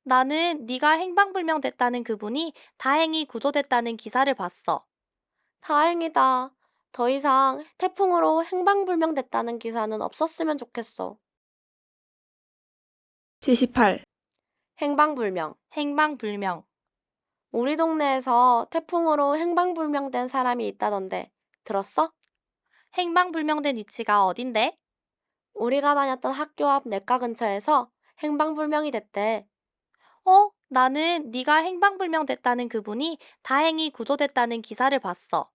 나는 네가 행방불명됐다는 그분이 다행히 구조됐다는 기사를 봤어. 다행이다. 더 이상 태풍으로 행방불명됐다는 기사는 없었으면 좋겠어. 78. 행방불명. 행방불명. 우리 동네에서 태풍으로 행방불명된 사람이 있다던데 들었어? 행방불명된 위치가 어딘데? 우리가 다녔던 학교 앞 내과 근처에서 행방불명이 됐대. 나는 네가 행방불명됐다는 그분이 다행히 구조됐다는 기사를 봤어.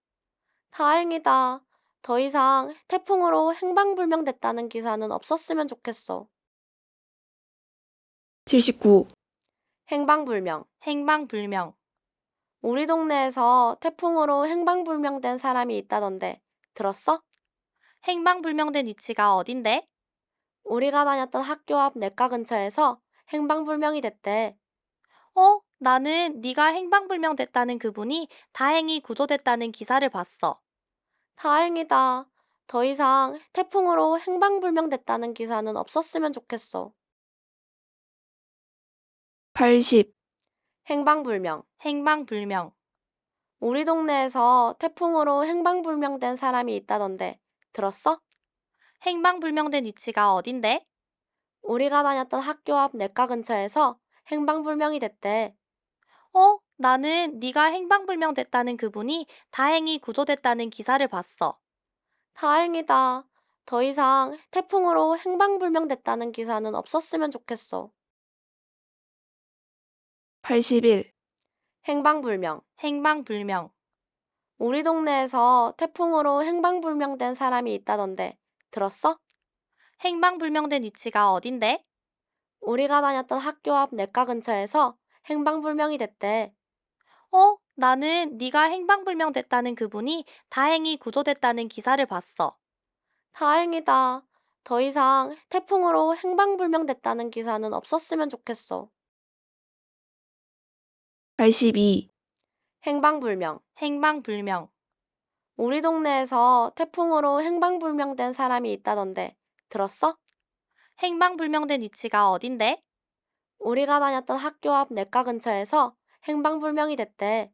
다행이다. 더 이상 태풍으로 행방불명됐다는 기사는 없었으면 좋겠어. 79. 행방불명. 행방불명. 우리 동네에서 태풍으로 행방불명된 사람이 있다던데 들었어? 행방불명된 위치가 어딘데? 우리가 다녔던 학교 앞 내과 근처에서 행방불명이 됐대. 나는 네가 행방불명됐다는 그분이 다행히 구조됐다는 기사를 봤어. 다행이다. 더 이상 태풍으로 행방불명됐다는 기사는 없었으면 좋겠어. 80. 행방불명. 행방불명. 우리 동네에서 태풍으로 행방불명된 사람이 있다던데 들었어? 행방불명된 위치가 어딘데? 우리가 다녔던 학교 앞 내과 근처에서 행방불명이 됐대. 나는 네가 행방불명됐다는 그분이 다행히 구조됐다는 기사를 봤어. 다행이다. 더 이상 태풍으로 행방불명됐다는 기사는 없었으면 좋겠어. 81. 행방불명. 행방불명. 우리 동네에서 태풍으로 행방불명된 사람이 있다던데 들었어? 행방불명된 위치가 어딘데? 우리가 다녔던 학교 앞 내과 근처에서 행방불명이 됐대. 나는 네가 행방불명됐다는 그분이 다행히 구조됐다는 기사를 봤어. 다행이다. 더 이상 태풍으로 행방불명됐다는 기사는 없었으면 좋겠어. 82. 행방불명. 행방불명. 우리 동네에서 태풍으로 행방불명된 사람이 있다던데 들었어? 행방불명된 위치가 어딘데? 우리가 다녔던 학교 앞 내과 근처에서 행방불명이 됐대.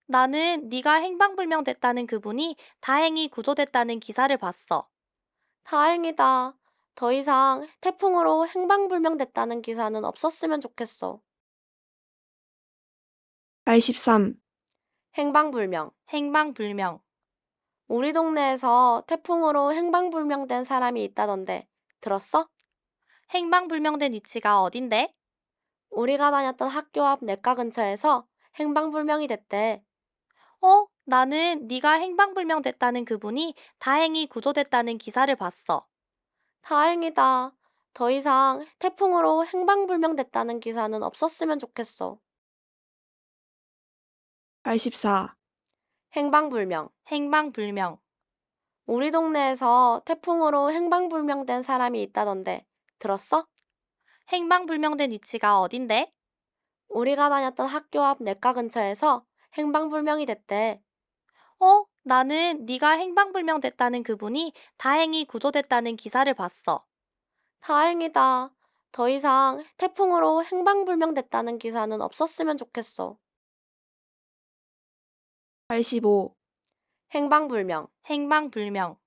나는 네가 행방불명됐다는 그분이 다행히 구조됐다는 기사를 봤어. 다행이다. 더 이상 태풍으로 행방불명됐다는 기사는 없었으면 좋겠어. 83. 행방불명. 행방불명. 우리 동네에서 태풍으로 행방불명된 사람이 있다던데 들었어? 행방불명된 위치가 어딘데? 우리가 다녔던 학교 앞 내과 근처에서 행방불명이 됐대. 나는 네가 행방불명됐다는 그분이 다행히 구조됐다는 기사를 봤어. 다행이다. 더 이상 태풍으로 행방불명됐다는 기사는 없었으면 좋겠어. 84. 행방불명. 행방불명. 우리 동네에서 태풍으로 행방불명된 사람이 있다던데 들었어? 행방불명된 위치가 어딘데? 우리가 다녔던 학교 앞 내과 근처에서 행방불명이 됐대. 나는 네가 행방불명됐다는 그분이 다행히 구조됐다는 기사를 봤어. 다행이다. 더 이상 태풍으로 행방불명됐다는 기사는 없었으면 좋겠어. 85. 행방불명. 행방불명.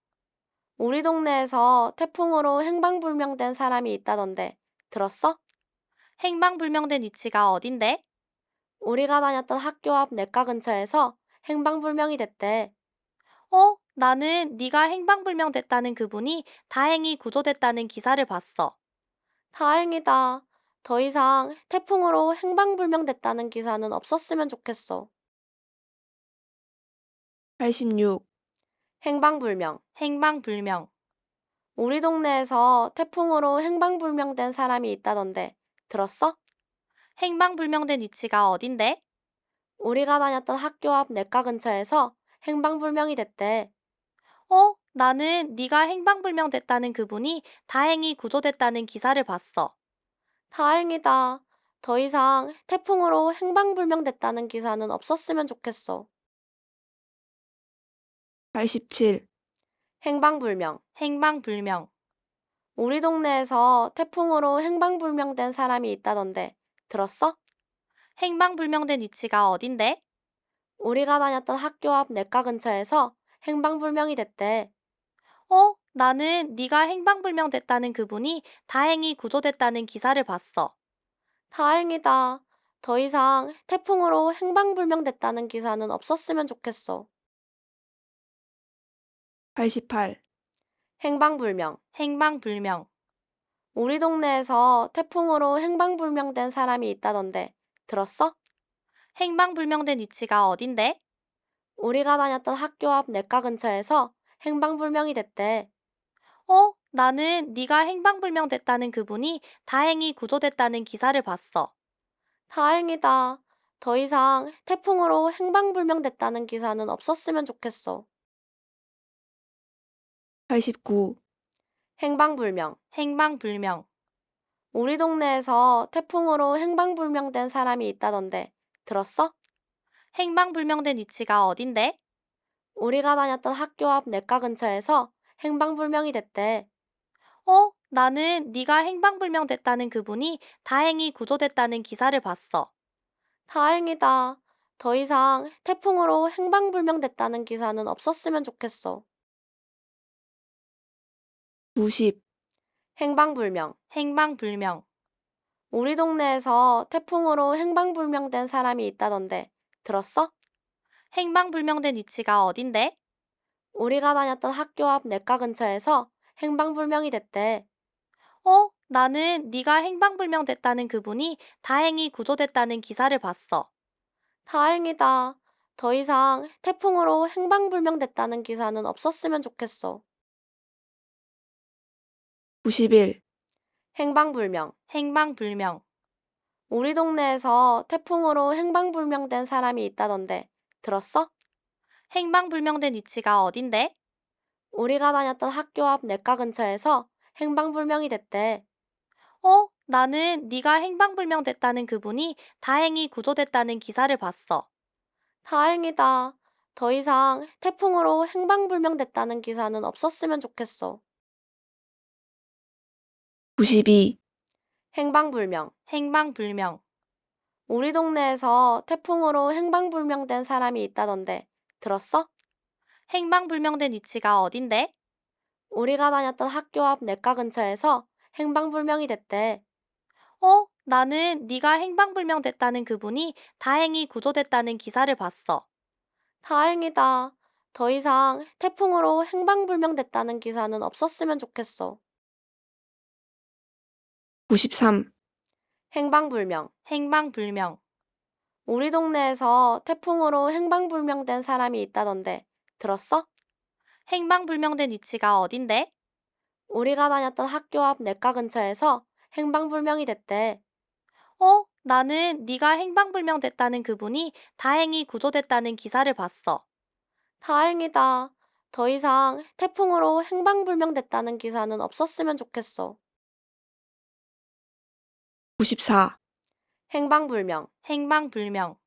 우리 동네에서 태풍으로 행방불명된 사람이 있다던데 들었어? 행방불명된 위치가 어딘데? 우리가 다녔던 학교 앞 내과 근처에서 행방불명이 됐대. 나는 네가 행방불명됐다는 그분이 다행히 구조됐다는 기사를 봤어. 다행이다. 더 이상 태풍으로 행방불명됐다는 기사는 없었으면 좋겠어. 86. 행방불명. 행방불명. 우리 동네에서 태풍으로 행방불명된 사람이 있다던데 들었어? 행방불명된 위치가 어딘데? 우리가 다녔던 학교 앞 내과 근처에서 행방불명이 됐대. 나는 네가 행방불명됐다는 그분이 다행히 구조됐다는 기사를 봤어. 다행이다. 더 이상 태풍으로 행방불명됐다는 기사는 없었으면 좋겠어. 87. 행방불명. 행방불명. 우리 동네에서 태풍으로 행방불명된 사람이 있다던데 들었어? 행방불명된 위치가 어딘데? 우리가 다녔던 학교 앞 내과 근처에서 행방불명이 됐대. 나는 네가 행방불명됐다는 그분이 다행히 구조됐다는 기사를 봤어. 다행이다. 더 이상 태풍으로 행방불명됐다는 기사는 없었으면 좋겠어. 88. 행방불명. 행방불명. 우리 동네에서 태풍으로 행방불명된 사람이 있다던데 들었어? 행방불명된 위치가 어딘데? 우리가 다녔던 학교 앞 냇가 근처에서 행방불명이 됐대. 나는 네가 행방불명 됐다는 그분이 다행히 구조됐다는 기사를 봤어. 다행이다. 더 이상 태풍으로 행방불명됐다는 기사는 없었으면 좋겠어. 89, 행방불명. 행방불명. 우리 동네에서 태풍으로 행방불명된 사람이 있다던데 들었어? 행방불명된 위치가 어딘데? 우리가 다녔던 학교 앞 냇가 근처에서 행방불명이 됐대. 나는 네가 행방불명 됐다는 그분이 다행히 구조됐다는 기사를 봤어. 다행이다. 더 이상 태풍으로 행방불명됐다는 기사는 없었으면 좋겠어. 90, 행방불명. 행방불명. 우리 동네에서 태풍으로 행방불명된 사람이 있다던데 들었어? 행방불명된 위치가 어딘데? 우리가 다녔던 학교 앞 냇가 근처에서 행방불명이 됐대. 나는 네가 행방불명 됐다는 그분이 다행히 구조됐다는 기사를 봤어. 다행이다. 더 이상 태풍으로 행방불명됐다는 기사는 없었으면 좋겠어. 91, 행방불명. 행방불명. 우리 동네에서 태풍으로 행방불명된 사람이 있다던데 들었어? 행방불명된 위치가 어딘데? 우리가 다녔던 학교 앞 냇가 근처에서 행방불명이 됐대. 나는 네가 행방불명 됐다는 그분이 다행히 구조됐다는 기사를 봤어. 다행이다. 더 이상 태풍으로 행방불명됐다는 기사는 없었으면 좋겠어. 92, 행방불명. 행방불명. 우리 동네에서 태풍으로 행방불명된 사람이 있다던데 들었어? 행방불명된 위치가 어딘데? 우리가 다녔던 학교 앞 냇가 근처에서 행방불명이 됐대. 나는 네가 행방불명 됐다는 그분이 다행히 구조됐다는 기사를 봤어. 다행이다. 더 이상 태풍으로 행방불명됐다는 기사는 없었으면 좋겠어. 93, 행방불명. 행방불명. 우리 동네에서 태풍으로 행방불명된 사람이 있다던데 들었어? 행방불명된 위치가 어딘데? 우리가 다녔던 학교 앞 냇가 근처에서 행방불명이 됐대. 나는 네가 행방불명 됐다는 그분이 다행히 구조됐다는 기사를 봤어. 다행이다. 더 이상 태풍으로 행방불명됐다는 기사는 없었으면 좋겠어. 94, 행방불명. 행방불명.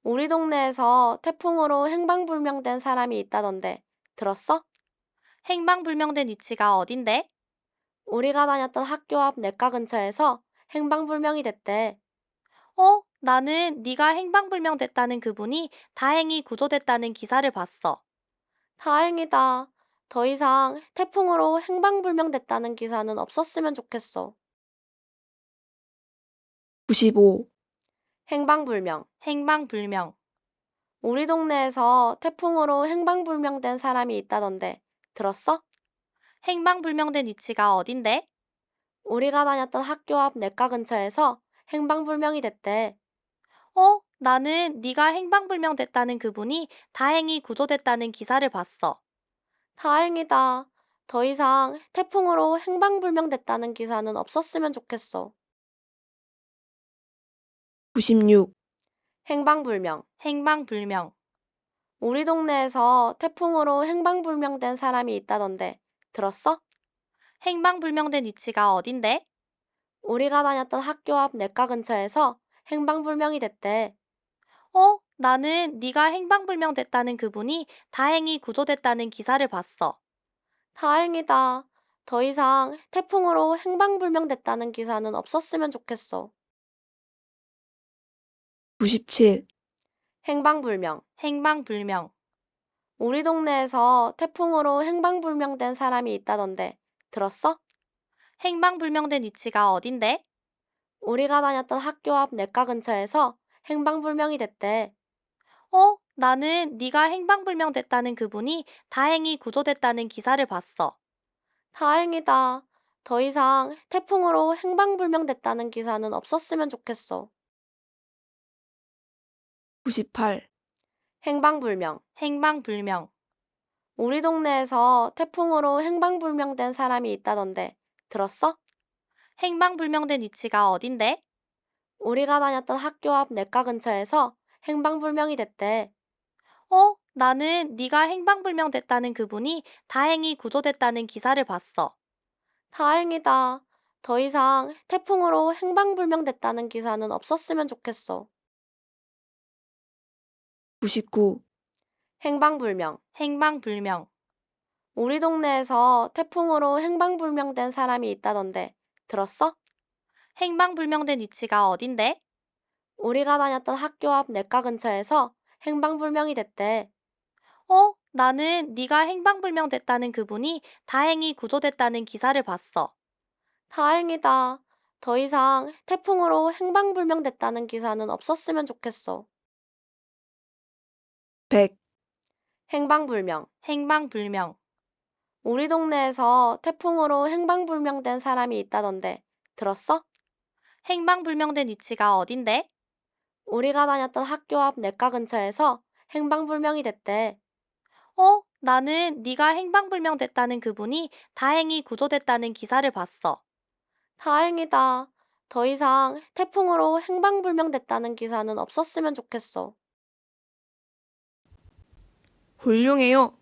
우리 동네에서 태풍으로 행방불명된 사람이 있다던데 들었어? 행방불명된 위치가 어딘데? 우리가 다녔던 학교 앞 냇가 근처에서 행방불명이 됐대. 나는 네가 행방불명 됐다는 그분이 다행히 구조됐다는 기사를 봤어. 다행이다. 더 이상 태풍으로 행방불명됐다는 기사는 없었으면 좋겠어. 95, 행방불명. 행방불명. 우리 동네에서 태풍으로 행방불명된 사람이 있다던데 들었어? 행방불명된 위치가 어딘데? 우리가 다녔던 학교 앞 냇가 근처에서 행방불명이 됐대. 나는 네가 행방불명 됐다는 그분이 다행히 구조됐다는 기사를 봤어. 다행이다. 더 이상 태풍으로 행방불명됐다는 기사는 없었으면 좋겠어. 96, 행방불명. 행방불명. 우리 동네에서 태풍으로 행방불명된 사람이 있다던데 들었어? 행방불명된 위치가 어딘데? 우리가 다녔던 학교 앞 냇가 근처에서 행방불명이 됐대. 나는 네가 행방불명 됐다는 그분이 다행히 구조됐다는 기사를 봤어. 다행이다. 더 이상 태풍으로 행방불명됐다는 기사는 없었으면 좋겠어. 97, 행방불명. 행방불명. 우리 동네에서 태풍으로 행방불명된 사람이 있다던데 들었어? 행방불명된 위치가 어딘데? 우리가 다녔던 학교 앞 냇가 근처에서 행방불명이 됐대. 나는 네가 행방불명 됐다는 그분이 다행히 구조됐다는 기사를 봤어. 다행이다. 더 이상 태풍으로 행방불명됐다는 기사는 없었으면 좋겠어. 98, 행방불명. 행방불명. 우리 동네에서 태풍으로 행방불명된 사람이 있다던데 들었어? 행방불명된 위치가 어딘데? 우리가 다녔던 학교 앞 내과 근처에서 행방불명이 됐대. 나는 네가 행방불명 됐다는 그분이 다행히 구조됐다는 기사를 봤어. 다행이다. 더 이상 태풍으로 행방불명됐다는 기사는 없었으면 좋겠어. 99, 행방불명. 행방불명. 우리 동네에서 태풍으로 행방불명된 사람이 있다던데 들었어? 행방불명된 위치가 어딘데? 우리가 다녔던 학교 앞 내과 근처에서 행방불명이 됐대. 나는 네가 행방불명 됐다는 그분이 다행히 구조됐다는 기사를 봤어. 다행이다. 더 이상 태풍으로 행방불명됐다는 기사는 없었으면 좋겠어. 100, 행방불명. 행방불명. 우리 동네에서 태풍으로 행방불명된 사람이 있다던데 들었어? 행방불명된 위치가 어딘데? 우리가 다녔던 학교 앞 내과 근처에서 행방불명이 됐대. 나는 네가 행방불명 됐다는 그분이 다행히 구조됐다는 기사를 봤어. 다행이다. 더 이상 태풍으로 행방불명됐다는 기사는 없었으면 좋겠어. 훌륭해요.